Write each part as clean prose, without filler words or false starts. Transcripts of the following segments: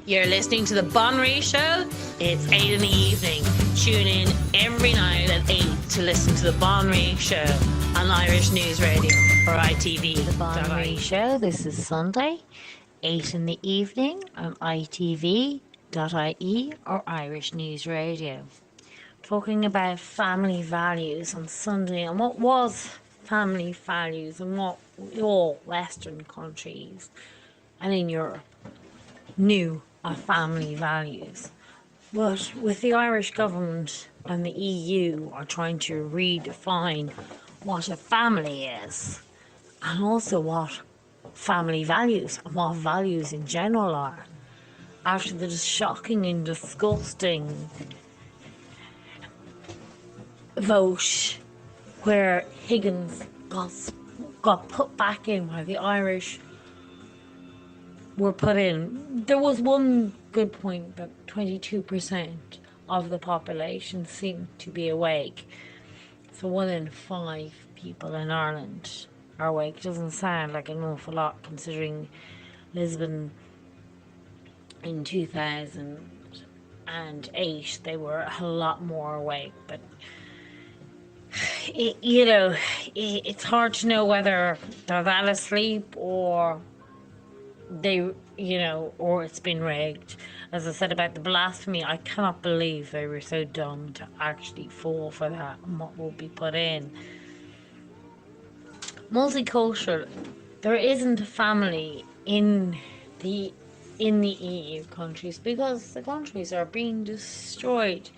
You're listening to The Bon Ray Show. It's 8 in the evening. Tune in every night at 8 to listen to The Bon Ray Show on Irish News Radio or ITV. The Bon Ray Show. This is Sunday, 8 in the evening on ITV.ie or Irish News Radio. Talking about family values on Sunday and what was family values and what all Western countries and in Europe knew of family values. But with the Irish government and the EU are trying to redefine what a family is and also what family values and what values in general are. After the shocking and disgusting vote where Higgins got put back in, where the Irish were put in, there was one good point that 22% of the population seemed to be awake. So 1 in 5 people in Ireland are awake. Doesn't sound like an awful lot considering Lisbon in 2008 they were a lot more awake, but it's hard to know whether they're that asleep or or it's been rigged. As I said about the blasphemy, I cannot believe they were so dumb to actually fall for that and what will be put in. Multicultural, there isn't a family in the EU countries because the countries are being destroyed.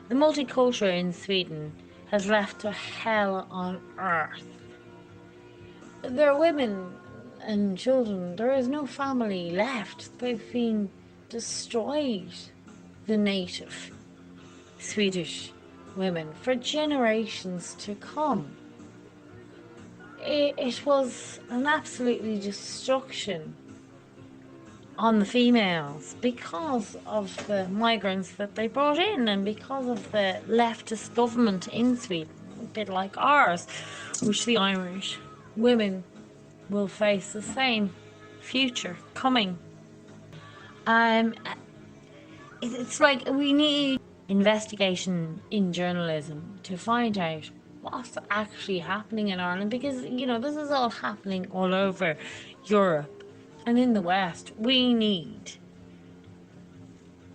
The multicultural in Sweden has left a hell on earth. There are women and children, there is no family left. They've been destroyed, the native Swedish women, for generations to come. It was an absolutely destruction on the females because of the migrants that they brought in and because of the leftist government in Sweden, a bit like ours, which the Irish women will face the same future coming. It's like we need investigation in journalism to find out what's actually happening in Ireland, because this is all happening all over Europe and in the West. We need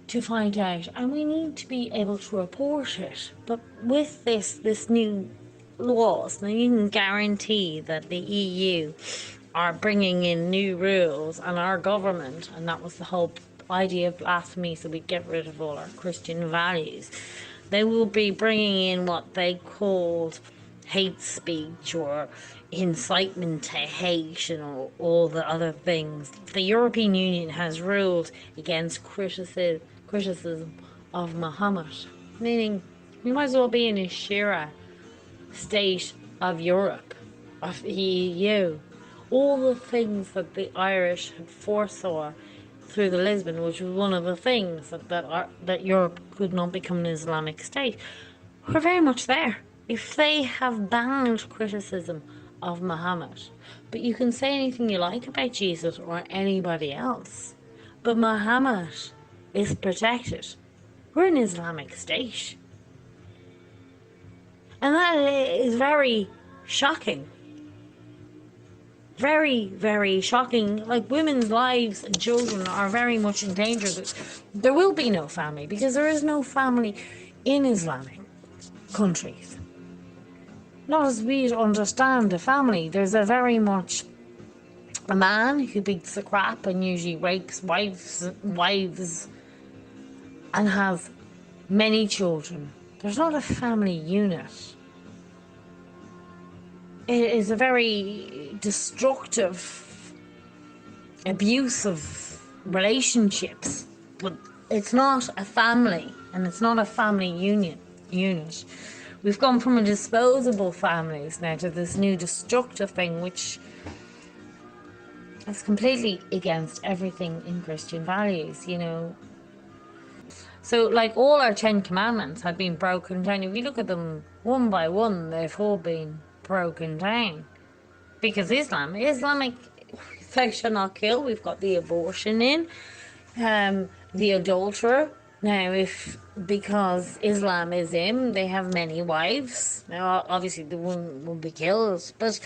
to find out and we need to be able to report it. But with this new laws, now you can guarantee that the EU are bringing in new rules, and our government, and that was the whole idea of blasphemy, so we get rid of all our Christian values. They will be bringing in what they called hate speech or incitement to hate and all the other things. The European Union has ruled against criticism of Muhammad, meaning we might as well be in a Shira state of Europe, of the EU. All the things that the Irish had foresaw through the Lisbon, which was one of the things that Europe could not become an Islamic state, were very much there. If they have banned criticism of Muhammad, but you can say anything you like about Jesus or anybody else, but Muhammad is protected. We're an Islamic state. And that is very shocking. Very, very shocking. Like, women's lives and children are very much in danger. There will be no family because there is no family in Islamic countries. Not as we understand a family. There's a very much a man who beats the crap and usually rapes wives and has many children. There's not a family unit. It is a very destructive, abusive relationships, but it's not a family, and it's not a family unit. We've gone from a disposable families now to this new destructive thing, which is completely against everything in Christian values, So, like, all our 10 commandments have been broken down. If you look at them one by one, they've all been broken down. Because Islamic, thou shalt not kill, we've got the abortion in. The adulterer. Now, if because Islam is in, they have many wives. Now, obviously, the one will be killed, but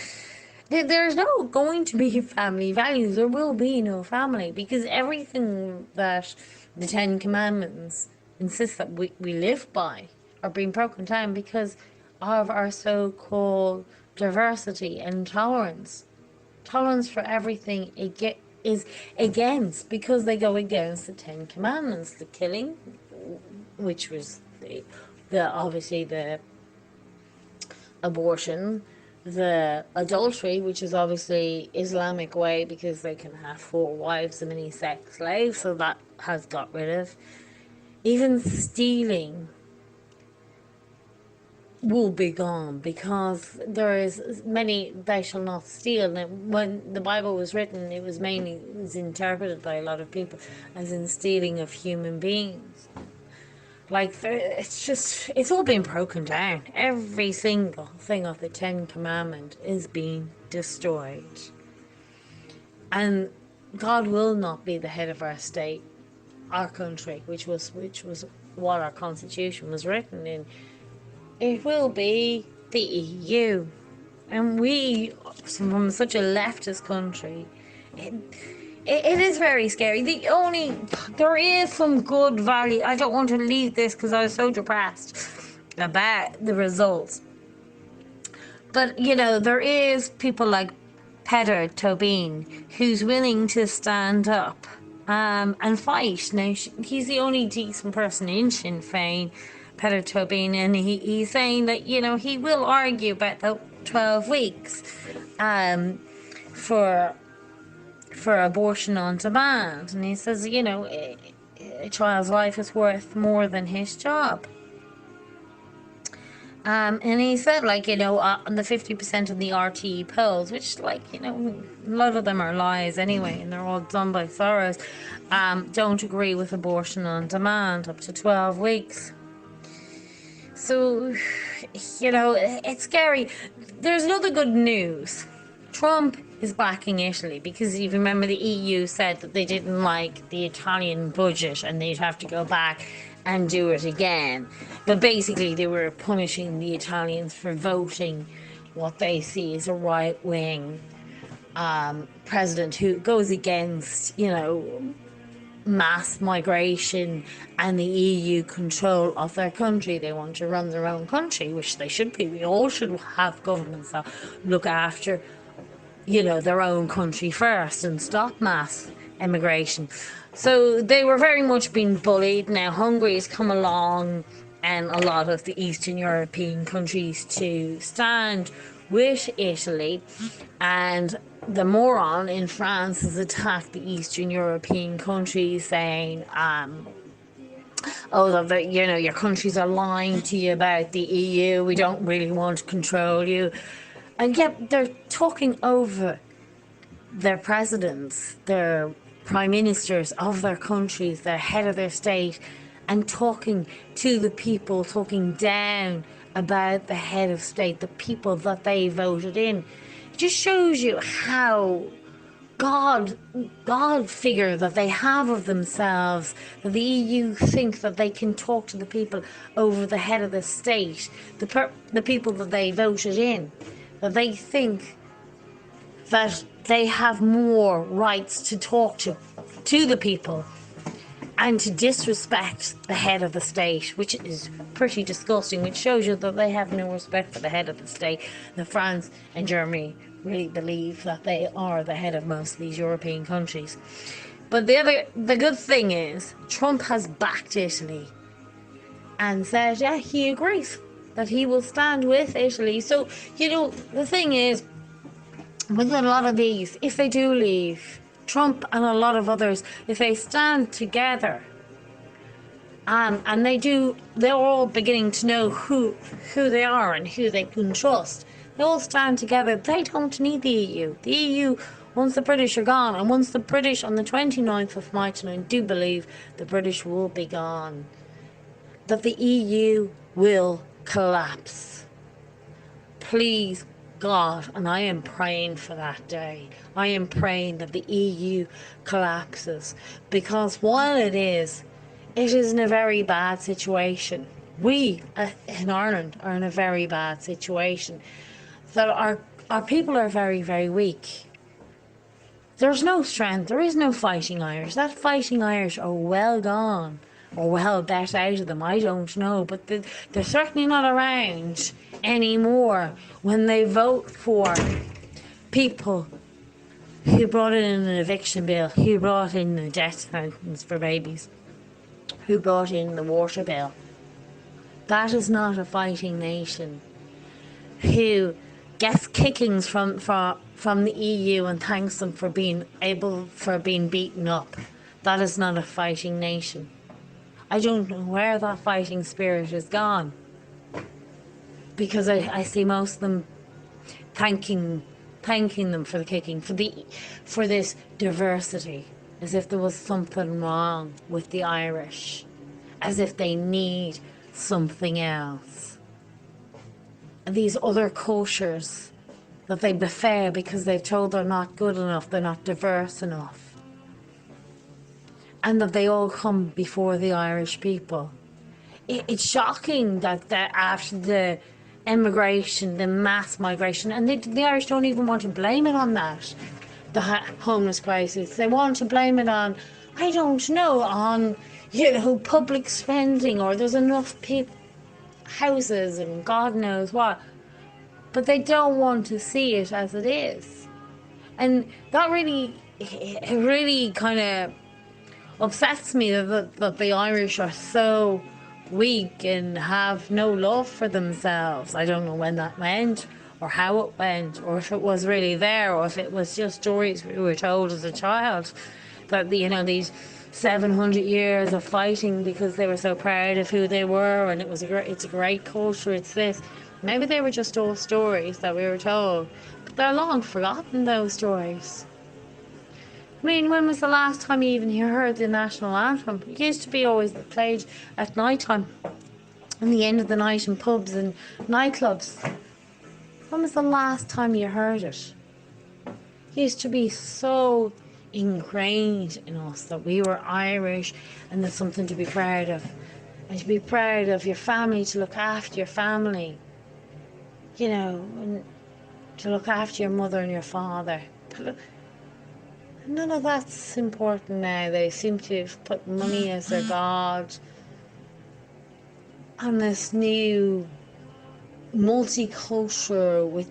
there's no going to be family values. There will be no family because everything that the Ten Commandments insist that we live by are being broken down because of our so-called diversity and tolerance. Tolerance for everything is against, because they go against the Ten Commandments, the killing, which was the obviously the abortion, the adultery, which is obviously Islamic way because they can have 4 wives and many sex slaves, so that has got rid of. Even stealing will be gone because there is many thou shalt not steal. And when the Bible was written, it was interpreted by a lot of people as in stealing of human beings. Like, it's all been broken down. Every single thing of the Ten Commandments is being destroyed. And God will not be the head of our state, our country, which was what our constitution was written in. It will be the EU. And we, from such a leftist country, it is very scary. There is some good value. I don't want to leave this because I was so depressed about the results. But, there is people like Peter Tobin who's willing to stand up and fight. Now, he's the only decent person in Sinn Féin, Peter Tobin, and he's saying that, he will argue about the 12 weeks for abortion on demand. And he says, a child's life is worth more than his job. And he said, on the 50% of the RTE polls, which, a lot of them are lies anyway, and they're all done by Soros, don't agree with abortion on demand up to 12 weeks. So, it's scary. There's another good news. Trump is backing Italy because if you remember, the EU said that they didn't like the Italian budget and they'd have to go back and do it again. But basically they were punishing the Italians for voting what they see as a right-wing president who goes against, mass migration and the EU control of their country. They want to run their own country, which they should be. We all should have governments that look after, their own country first and stop mass immigration. So they were very much being bullied. Now Hungary's come along and a lot of the Eastern European countries to stand with Italy, and the moron in France has attacked the Eastern European countries saying, your countries are lying to you about the EU, we don't really want to control you. And yet they're talking over their presidents, their prime ministers of their countries, their head of their state, and talking to the people, talking down about the head of state, the people that they voted in. It just shows you how God figure that they have of themselves, that the EU think that they can talk to the people over the head of the state, the people that they voted in, that they think that they have more rights to talk to the people and to disrespect the head of the state, which is pretty disgusting, which shows you that they have no respect for the head of the state. The France and Germany really believe that they are the head of most of these European countries. But the good thing is Trump has backed Italy and said, yeah, he agrees that he will stand with Italy. So, the thing is, with a lot of these, if they do leave, Trump and a lot of others, if they stand together, and they're all beginning to know who they are and who they can trust. They all stand together. They don't need the EU. The EU, once the British are gone, and once the British on the 29th of March, and I do believe the British will be gone, that the EU will collapse. Please, God, and I am praying for that day. I am praying that the EU collapses, because while it is in a very bad situation. We in Ireland are in a very bad situation. That our people are very, very weak. There's no strength. There is no fighting Irish. That fighting Irish are well gone, or well bet out of them. I don't know, but they're certainly not around anymore when they vote for people who brought in an eviction bill, who brought in the death sentence for babies, who brought in the water bill. That is not a fighting nation who gets kickings from the EU and thanks them for being beaten up. That is not a fighting nation. I don't know where that fighting spirit is gone, because I see most of them thanking them for the kicking, for this diversity, as if there was something wrong with the Irish, as if they need something else. And these other cultures that they prefer because they've told they're not good enough, they're not diverse enough, and that they all come before the Irish people. It's shocking that after the immigration, the mass migration, and the Irish don't even want to blame it on that, the homeless crisis. They want to blame it on, I don't know, on, public spending, or there's enough houses and God knows what. But they don't want to see it as it is. And that really kind of upsets me that the Irish are so weak and have no love for themselves. I don't know when that went, or how it went, or if it was really there, or if it was just stories we were told as a child, that these 700 years of fighting because they were so proud of who they were, and it's a great culture, it's this. Maybe they were just all stories that we were told, but they're long forgotten, those stories. I mean, when was the last time you even heard the national anthem? It used to be always played at night time, in the end of the night in pubs and nightclubs. When was the last time you heard it? It used to be so ingrained in us that we were Irish, and there's something to be proud of. And to be proud of your family, to look after your family. And to look after your mother and your father. None of that's important now. They seem to have put money as their god. And this new multicultural with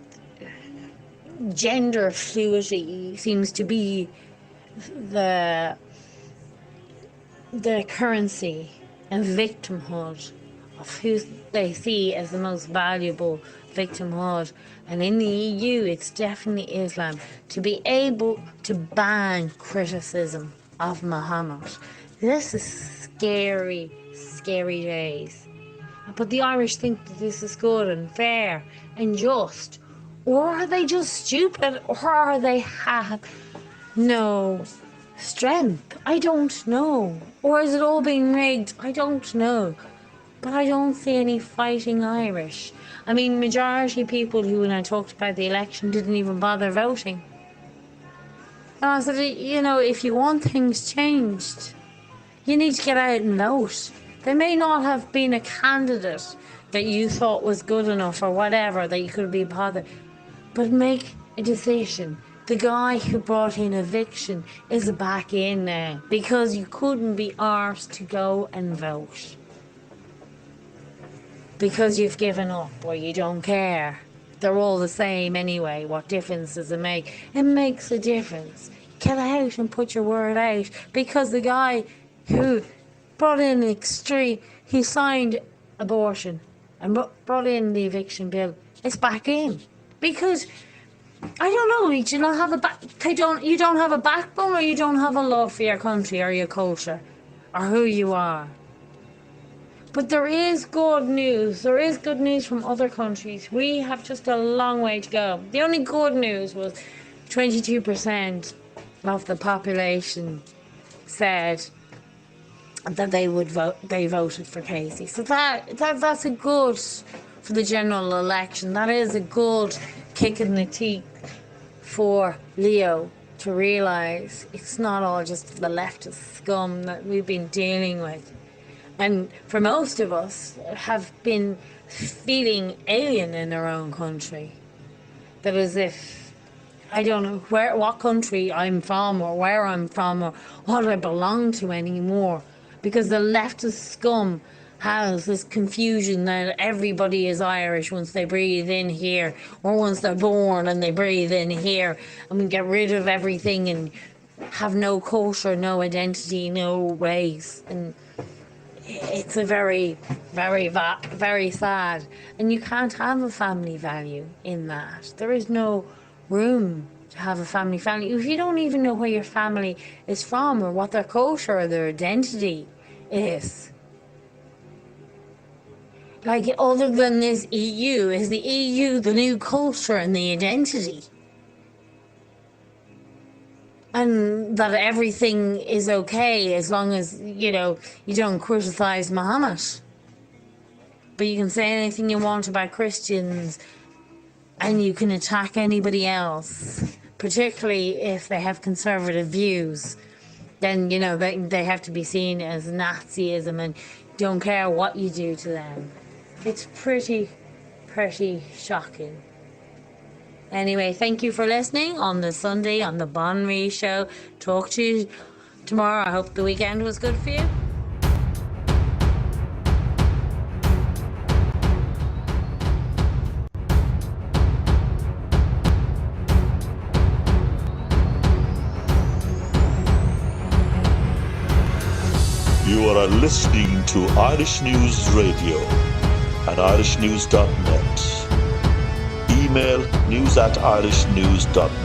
gender fluidity seems to be the currency and victimhood of who they see as the most valuable victimhood. And in the EU, it's definitely Islam. To be able to ban criticism of Muhammad, this is scary, scary days. But the Irish think that this is good and fair and just. Or are they just stupid? Or are they have no strength? I don't know. Or is it all being rigged? I don't know. But I don't see any fighting Irish. I mean, majority of people who, when I talked about the election, didn't even bother voting. And I said, if you want things changed, you need to get out and vote. There may not have been a candidate that you thought was good enough or whatever that you could be bothered, but make a decision. The guy who brought in eviction is back in now because you couldn't be arsed to go and vote. Because you've given up or you don't care. They're all the same anyway. What difference does it make? It makes a difference. Get out and put your word out, because the guy who brought in he signed abortion and brought in the eviction bill is back in. Because I don't know, you don't have you don't have a backbone, or you don't have a love for your country or your culture or who you are. But there is good news. There is good news from other countries. We have just a long way to go. The only good news was 22% of the population said that they would vote. They voted for Casey. So that's a good for the general election. That is a good kick in the teeth for Leo to realise it's not all just the leftist scum that we've been dealing with. And for most of us, have been feeling alien in their own country. That as if, I don't know what country I'm from or where I'm from or what I belong to anymore. Because the leftist scum has this confusion that everybody is Irish once they breathe in here, or once they're born and they breathe in here, and we get rid of everything and have no culture, no identity, no race. And it's a very, very sad. And you can't have a family value in that. There is no room to have a family value if you don't even know where your family is from or what their culture or their identity is. Like, other than this EU, is the EU the new culture and the identity? And that everything is okay as long as, you know, you don't criticise Muhammad. But you can say anything you want about Christians and you can attack anybody else, particularly if they have conservative views. Then, you know, they have to be seen as Nazism and don't care what you do to them. It's pretty shocking. Anyway, thank you for listening on the Sunday on the Bon Ree Show. Talk to you tomorrow. I hope the weekend was good for you. You are listening to Irish News Radio at irishnews.net. Email news@irishnews.net.